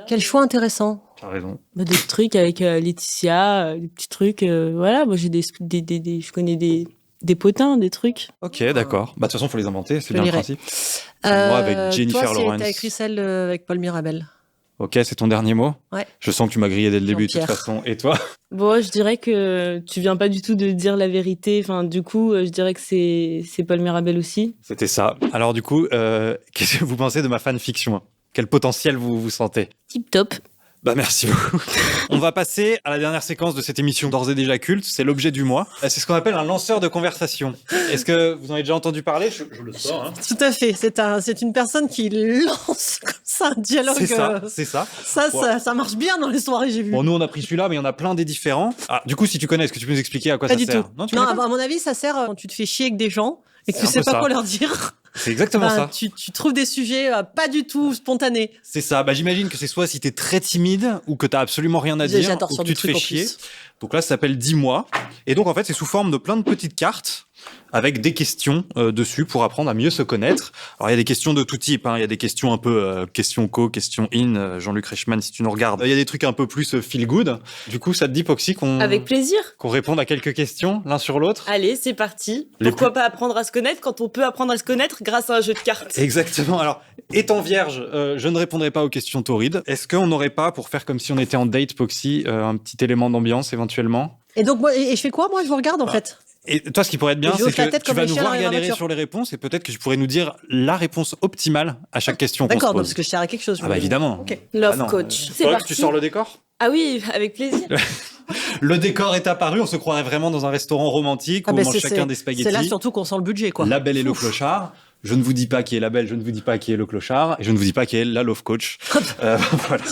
Quel choix intéressant. T'as raison. Bah, des trucs avec Laetitia, des petits trucs. Voilà, moi j'ai je connais des potins, des trucs. Ok, d'accord. Bah, de toute façon, faut les inventer, c'est Je bien le lirai. principe. Moi, avec Jennifer toi, Lawrence. t'as écrit celle avec Paul Mirabel. Ok, c'est ton dernier mot? Ouais. Je sens que tu m'as grillé dès le début, de toute Jean-Pierre. façon. Et toi? Bon, je dirais que tu viens pas du tout de dire la vérité. Enfin, du coup, je dirais que c'est Paul Mirabel aussi. C'était ça. Alors, du coup, qu'est-ce que vous pensez de ma fanfiction? Quel potentiel vous sentez? Tip top. Bah merci beaucoup. On va passer à la dernière séquence de cette émission d'ores et déjà culte, c'est l'objet du mois. C'est ce qu'on appelle un lanceur de conversation. Est-ce que vous en avez déjà entendu parler? Je le sors. Hein. Tout à fait. C'est une personne qui lance comme ça un dialogue. C'est ça. Ça marche bien dans les soirées, j'ai vu. Bon, nous on a pris celui-là, mais il y en a plein des différents. Ah, du coup, si tu connais, est-ce que tu peux nous expliquer à quoi Pas ça du sert? tout. Non, tu Non, connais pas à mon avis, ça sert quand tu te fais chier avec des gens et que C'est tu un sais peu pas ça. quoi leur dire. C'est exactement ça. Tu trouves des sujets pas du tout spontanés. C'est ça. Bah, j'imagine que c'est soit si t'es très timide ou que t'as absolument rien à dire J'adore ou ce que genre tu de te fais truc en chier. plus. Donc là, ça s'appelle 10 mois. Et donc, en fait, c'est sous forme de plein de petites cartes avec des questions dessus pour apprendre à mieux se connaître. Alors, il y a des questions de tout type. Il y a des questions un peu questions co, questions in, Jean-Luc Reichmann, si tu nous regardes. Il y a des trucs un peu plus feel good. Du coup, ça te dit, Poxy, Avec plaisir. qu'on réponde à quelques questions l'un sur l'autre? Allez, c'est parti. Les Pourquoi pas apprendre à se connaître quand on peut apprendre à se connaître grâce à un jeu de cartes? Exactement. Alors, étant vierge, je ne répondrai pas aux questions torrides. Est-ce qu'on n'aurait pas, pour faire comme si on était en date, Poxy, un petit élément d'ambiance éventuellement? Et donc, moi, et je fais quoi? Moi, je vous regarde, en fait. Et toi, ce qui pourrait être bien, Je c'est hoche la que tête tu comme vas un nous chien voir dans la galérer voiture. sur les réponses et peut-être que tu pourrais nous dire la réponse optimale à chaque question qu'on se D'accord, pose. parce que je sers à quelque chose. Ah bah évidemment. Ok. Love Ah non, coach. C'est faudrait que parti. tu sors le décor. Ah oui, avec plaisir. Le décor est apparu, on se croirait vraiment dans un restaurant romantique où on mange chacun des spaghettis. C'est là surtout qu'on sent le budget, quoi. La belle et le clochard. Je ne vous dis pas qui est la belle, je ne vous dis pas qui est le clochard, et je ne vous dis pas qui est la love coach. Voilà.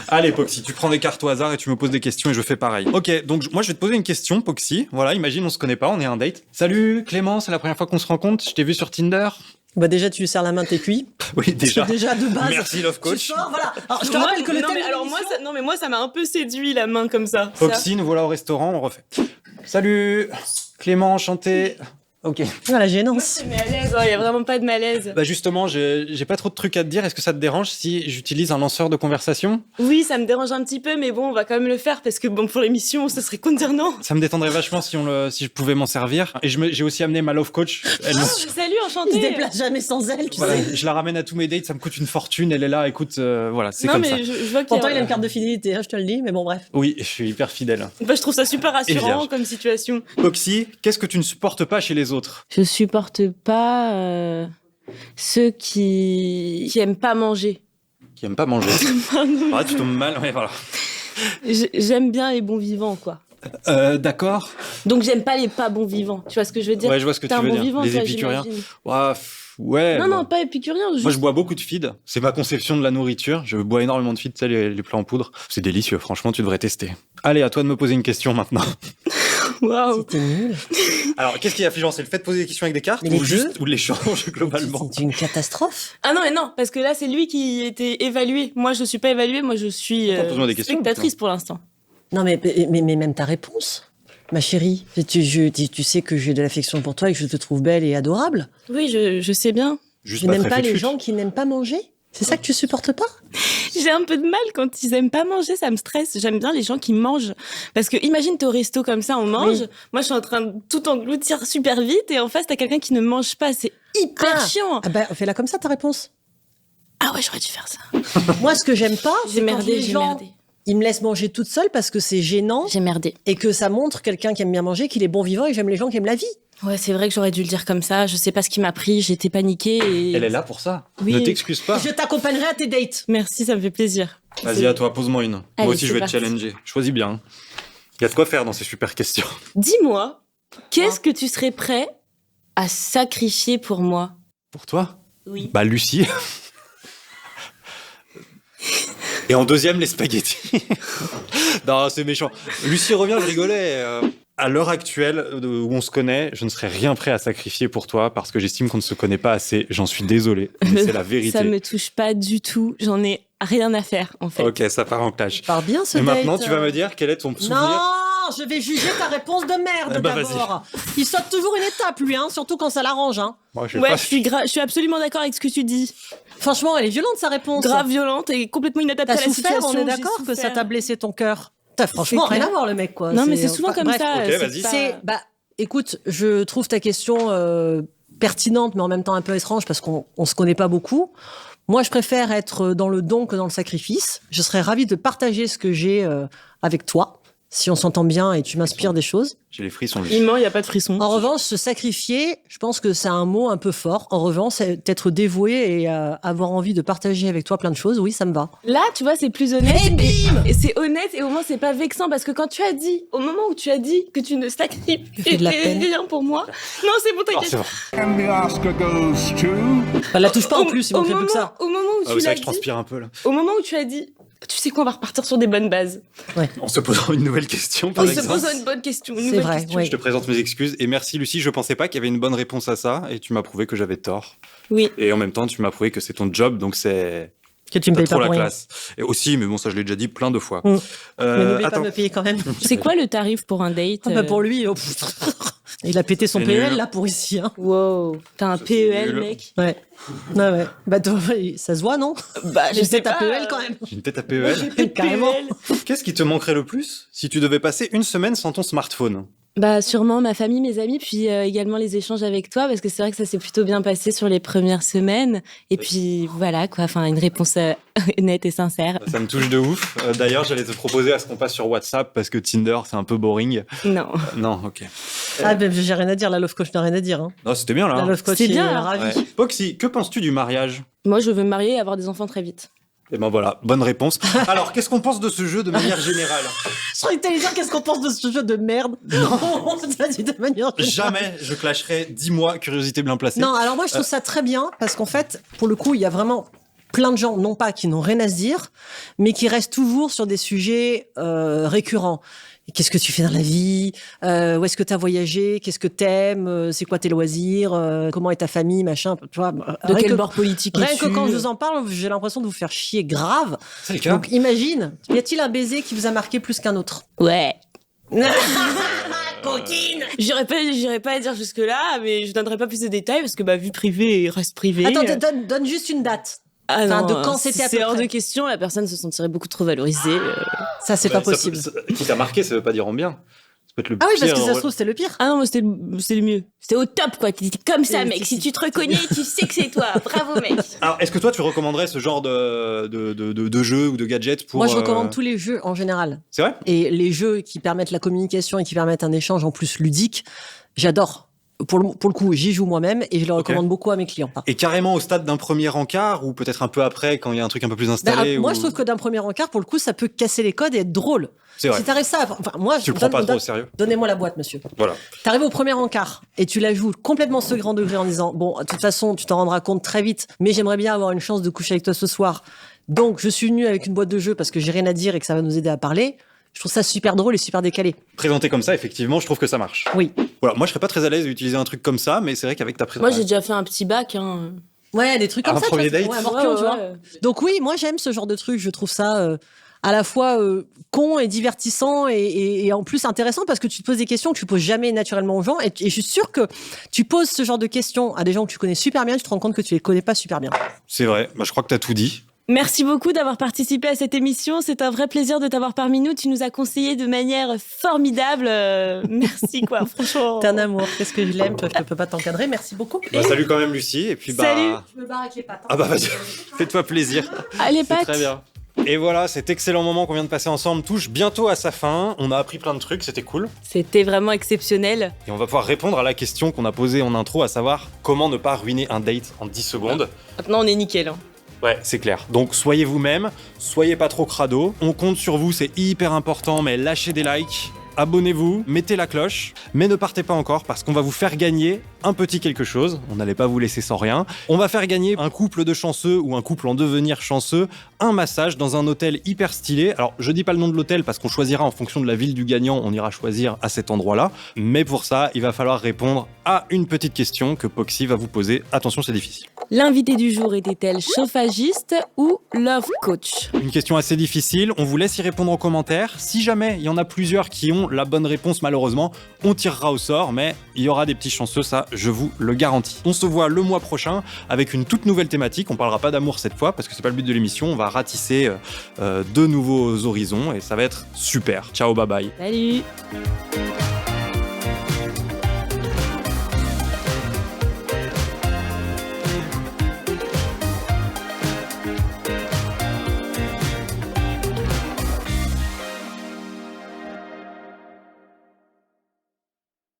Allez, Poxy, tu prends des cartes au hasard et tu me poses des questions et je fais pareil. Ok, donc moi je vais te poser une question, Poxy. Voilà, imagine on se connaît pas, on est à un date. Salut Clément, c'est la première fois qu'on se rencontre. Je t'ai vu sur Tinder. Bah déjà, tu lui serres la main, t'es cuit. Oui, déjà. Déjà de base. Merci Love Tu Coach. sors, voilà. Alors, je te Moi, rappelle que le non, thème mais de alors moi, l'émission- ça, non, mais moi, ça m'a un peu séduit la main comme ça. Poxy, nous voilà au restaurant, on refait. Salut Clément, enchanté. Ok. Ah, la gênance. Ça met à l'aise, il y a vraiment pas de malaise. Bah justement, j'ai pas trop de trucs à te dire. Est-ce que ça te dérange si j'utilise un lanceur de conversation? Oui, ça me dérange un petit peu, mais bon, on va quand même le faire parce que bon, pour l'émission, ça serait con de dire non. Ça me détendrait vachement si je pouvais m'en servir. Et j'ai aussi amené ma love coach. Elle me- Salut, Il se enchanté. déplace jamais sans elle, tu Voilà, sais. je la ramène à tous mes dates, ça me coûte une fortune. Elle est là, écoute, voilà, c'est Non, comme mais ça. je vois qu'il y Pourtant, a... il a une carte de fidélité, hein, je te le dis, mais bon, bref. Oui, je suis hyper fidèle. Bah, je trouve ça super Et rassurant vierge. comme situation. Poxy, qu'est-ce que tu ne supportes pas chez les autres? Je supporte pas ceux qui aiment pas manger. Qui aiment pas manger. Ah, tu tombes mal, ouais, voilà. J'aime bien les bons vivants, quoi. D'accord. Donc j'aime pas les pas bons vivants. Tu vois ce que je veux dire? Ouais, je vois ce que T'es tu un veux bon dire. vivant, Les toi, épicuriens. j'imagine. Ouais. Non, bon. non, pas épicurien. Juste... Moi, je bois beaucoup de feed. C'est ma conception de la nourriture. Je bois énormément de feed, tu sais, les plats en poudre. C'est délicieux. Franchement, tu devrais tester. Allez, à toi de me poser une question maintenant. Waouh. C'était nul. Alors, qu'est-ce qui est affligeant? C'est le fait de poser des questions avec des cartes Mais les ou juste ou l'échange globalement? C'est une catastrophe. Ah non, mais non, parce que là, c'est lui qui était évalué. Moi, je suis pas évaluée. Moi, je suis Attends, pose-moi des questions, spectatrice pour l'instant. Non, mais même ta réponse, ma chérie. Tu sais que j'ai de l'affection pour toi et que je te trouve belle et adorable. Oui, je sais bien. Juste Tu n'aimes très pas les fut-fut. gens qui n'aiment pas manger? C'est ça que tu supportes pas? J'ai un peu de mal quand ils aiment pas manger, ça me stresse. J'aime bien les gens qui mangent. Parce que imagine, t'es au resto comme ça, on mange. Oui. Moi, je suis en train de tout engloutir super vite et en face, t'as quelqu'un qui ne mange pas. C'est hyper chiant. Ah bah, fais-la comme ça, ta réponse. Ah ouais, j'aurais dû faire ça. Moi, ce que j'aime pas, c'est J'ai quand merdé, les j'ai gens, merdé. ils me laissent manger toute seule parce que c'est gênant J'ai merdé. et que ça montre quelqu'un qui aime bien manger, qu'il est bon vivant et j'aime les gens qui aiment la vie. Ouais, c'est vrai que j'aurais dû le dire comme ça. Je sais pas ce qui m'a pris, j'étais paniquée et... Elle est là pour ça. Oui. Ne t'excuse pas. Je t'accompagnerai à tes dates. Merci, ça me fait plaisir. Vas-y, à toi, pose-moi une. Allez, Moi aussi, je c'est vais te parti. challenger. Choisis bien. Il y a de quoi faire dans ces super questions. Dis-moi, qu'est-ce que tu serais prêt à sacrifier pour moi? Pour toi? Oui. Bah, Lucie. Et en deuxième, les spaghettis. Non, c'est méchant. Lucie revient, je rigolais. À l'heure actuelle où on se connaît, je ne serais rien prêt à sacrifier pour toi parce que j'estime qu'on ne se connaît pas assez. J'en suis désolé, mais c'est la vérité. Ça me touche pas du tout. J'en ai rien à faire, en fait. Ok, ça part en clash. Parle bien ce Et date. maintenant, tu vas me dire quel est ton souvenir. Non, je vais juger ta réponse de merde Eh ben, d'abord. Il saute toujours une étape, lui, hein, surtout quand ça l'arrange. Hein. Moi, je sais Ouais, pas. je suis absolument d'accord avec ce que tu dis. Franchement, elle est violente, sa réponse. Grave violente et complètement inadaptée à T'as la souffert, situation. on est j'ai d'accord que ça souffert. t'a blessé ton cœur. T'as franchement C'est rien clair. à voir, le mec, quoi. Non, mais c'est souvent comme bref. ça. Ok, c'est vas-y. pas- C'est, écoute, je trouve ta question pertinente, mais en même temps un peu étrange parce qu'on se connaît pas beaucoup. Moi, je préfère être dans le don que dans le sacrifice. Je serais ravie de partager ce que j'ai avec toi. si on s'entend bien et tu m'inspires des choses. J'ai les frissons. Il ment, il n'y a pas de frisson. En revanche, se sacrifier, je pense que c'est un mot un peu fort. En revanche, c'est être dévoué et avoir envie de partager avec toi plein de choses, oui, ça me va. Là, tu vois, c'est plus honnête. Et bim et c'est honnête et au moins, c'est pas vexant parce que quand tu as dit, au moment où tu as dit que tu ne sacrifies fais de la peine. rien pour moi. Non, c'est bon, Alors, t'inquiète. c'est vrai. And the Oscar goes to... Bah, la touche pas en plus, il manquerait plus que ça. Au moment où Ah, tu c'est l'as vrai que je dit, transpire un peu là. au moment où tu as dit, tu sais quoi, on va repartir sur des bonnes bases. En se posant une nouvelle question, par On se exemple. pose une bonne question. Une C'est nouvelle vrai, question. oui. Je te présente mes excuses et merci Lucie, je pensais pas qu'il y avait une bonne réponse à ça et tu m'as prouvé que j'avais tort. Oui. Et en même temps, tu m'as prouvé que c'est ton job, donc c'est Que tu me t'as payes pas trop la pour rien. classe. Et aussi, mais bon, ça je l'ai déjà dit plein de fois. Mais n'oubliez pas attends. de me payer quand même. C'est quoi le tarif pour un date Ah bah pour lui, il a pété son C'est PEL nul. là pour ici. Hein. Wow, t'as un Ça, c'est PEL, nul. mec. Ouais. Ouais. Bah ça se voit, non? Bah, J'ai peut-être un PEL quand même. J'ai une tête à PEL. Carrément. Qu'est-ce qui te manquerait le plus si tu devais passer une semaine sans ton smartphone? Bah sûrement ma famille, mes amis, puis également les échanges avec toi, parce que c'est vrai que ça s'est plutôt bien passé sur les premières semaines. Et puis voilà quoi, enfin une réponse nette et sincère. Ça me touche de ouf. D'ailleurs, j'allais te proposer à ce qu'on passe sur WhatsApp parce que Tinder, c'est un peu boring. Non. Non, ok. Ah ben j'ai rien à dire, la love coach n'a rien à dire. Hein. Non, c'était bien là. La hein. love coach C'est est bien, là. ravie. Ouais. Poxy, que penses-tu du mariage? Moi je veux me marier et avoir des enfants très vite. Eh ben voilà, bonne réponse. Alors, qu'est-ce qu'on pense de ce jeu de manière générale? Je croyais que t'allais dire qu'est-ce qu'on pense de ce jeu de merde. Non, t'as dit de manière générale. Jamais je clasherai 10 mois curiosité bien placée. Non, alors moi je trouve ça très bien parce qu'en fait, pour le coup, il y a vraiment plein de gens, non pas qui n'ont rien à se dire, mais qui restent toujours sur des sujets récurrents. Qu'est-ce que tu fais dans la vie? Où est-ce que tu as voyagé? Qu'est-ce que t'aimes? C'est quoi tes loisirs? Comment est ta famille? Machin, tu vois. De Rien quel que- bord politique Rien es-tu que quand je vous en parle, j'ai l'impression de vous faire chier grave. C'est le cas. Donc imagine, y a-t-il un baiser qui vous a marqué plus qu'un autre? Ouais. Coquine! J'irais pas dire jusque là, mais je donnerai pas plus de détails parce que bah vie privée reste privée. Attends, donne juste une date. Ah enfin, non, de quand c'était à peu c'est hors près. de question, la personne se sentirait beaucoup trop valorisée. Ça, c'est pas possible. Qui t'a marqué, ça veut pas dire en bien. Ça peut être le Ah oui, parce pire, que ça en se trouve, c'est le pire. Ah non, moi c'était le mieux. C'était au top quoi. T'étais comme ça, Et mec. Si tu te reconnais, tu sais que c'est toi. Bravo, mec. Alors, est-ce que toi, tu recommanderais ce genre de jeu ou de gadget pour... Moi, je recommande tous les jeux en général. C'est vrai? Et les jeux qui permettent la communication et qui permettent un échange en plus ludique, j'adore. Pour le coup, j'y joue moi-même et je le recommande beaucoup à mes clients. Et carrément au stade d'un premier encart ou peut-être un peu après quand il y a un truc un peu plus installé Moi, ou- je trouve que d'un premier encart, pour le coup, ça peut casser les codes et être drôle. C'est vrai. Si t'arrives ça, enfin, moi, Tu le prends pas trop au sérieux. Donnez-moi la boîte, monsieur. Voilà. T'arrives au premier encart et tu la joues complètement second grand degré en disant bon, de toute façon, tu t'en rendras compte très vite, mais j'aimerais bien avoir une chance de coucher avec toi ce soir. Donc, je suis venu avec une boîte de jeux parce que j'ai rien à dire et que ça va nous aider à parler. Je trouve ça super drôle et super décalé. Présenté comme ça, effectivement, je trouve que ça marche. Oui. Voilà, moi, je serais pas très à l'aise d'utiliser un truc comme ça, mais c'est vrai qu'avec ta Moi présentation... j'ai déjà fait un petit bac. Hein. Ouais, des trucs comme Un ça. premier tu vois, date. ouais, Morpion, tu vois. Ouais. Donc oui, moi j'aime ce genre de truc. Je trouve ça à la fois con et divertissant et en plus intéressant parce que tu te poses des questions que tu poses jamais naturellement aux gens. Et je suis sûre que tu poses ce genre de questions à des gens que tu connais super bien, tu te rends compte que tu les connais pas super bien. C'est vrai, bah, je crois que t'as tout dit. Merci beaucoup d'avoir participé à cette émission. C'est un vrai plaisir de t'avoir parmi nous. Tu nous as conseillé de manière formidable. Merci, quoi, franchement. T'es un amour. Qu'est-ce que je l'aime. Toi, je peux pas t'encadrer. Merci beaucoup. Bah, salut quand même Lucie, et puis bah... Salut. Je me barre avec les pattes. Ah bah vas-y, fais-toi plaisir. Allez, C'est Pat. très bien. Et voilà, cet excellent moment qu'on vient de passer ensemble touche bientôt à sa fin. On a appris plein de trucs, c'était cool. C'était vraiment exceptionnel. Et on va pouvoir répondre à la question qu'on a posée en intro, à savoir comment ne pas ruiner un date en 10 secondes. Maintenant, on est nickel. Hein. Ouais, c'est clair. Donc soyez vous-même, soyez pas trop crado. On compte sur vous, c'est hyper important, mais lâchez des likes, abonnez-vous, mettez la cloche, mais ne partez pas encore parce qu'on va vous faire gagner un petit quelque chose. On n'allait pas vous laisser sans rien. On va faire gagner un couple de chanceux ou un couple en devenir chanceux un massage dans un hôtel hyper stylé. Alors, je dis pas le nom de l'hôtel parce qu'on choisira en fonction de la ville du gagnant, on ira choisir à cet endroit-là. Mais pour ça, il va falloir répondre à une petite question que Poxy va vous poser. Attention, c'est difficile. L'invité du jour était-elle chauffagiste ou love coach? Une question assez difficile, on vous laisse y répondre en commentaire. Si jamais il y en a plusieurs qui ont la bonne réponse, malheureusement, on tirera au sort, mais il y aura des petits chanceux, ça, je vous le garantis. On se voit le mois prochain avec une toute nouvelle thématique. On parlera pas d'amour cette fois, parce que c'est pas le but de l'émission. On va ratisser de nouveaux horizons et ça va être super. Ciao, bye bye. Salut.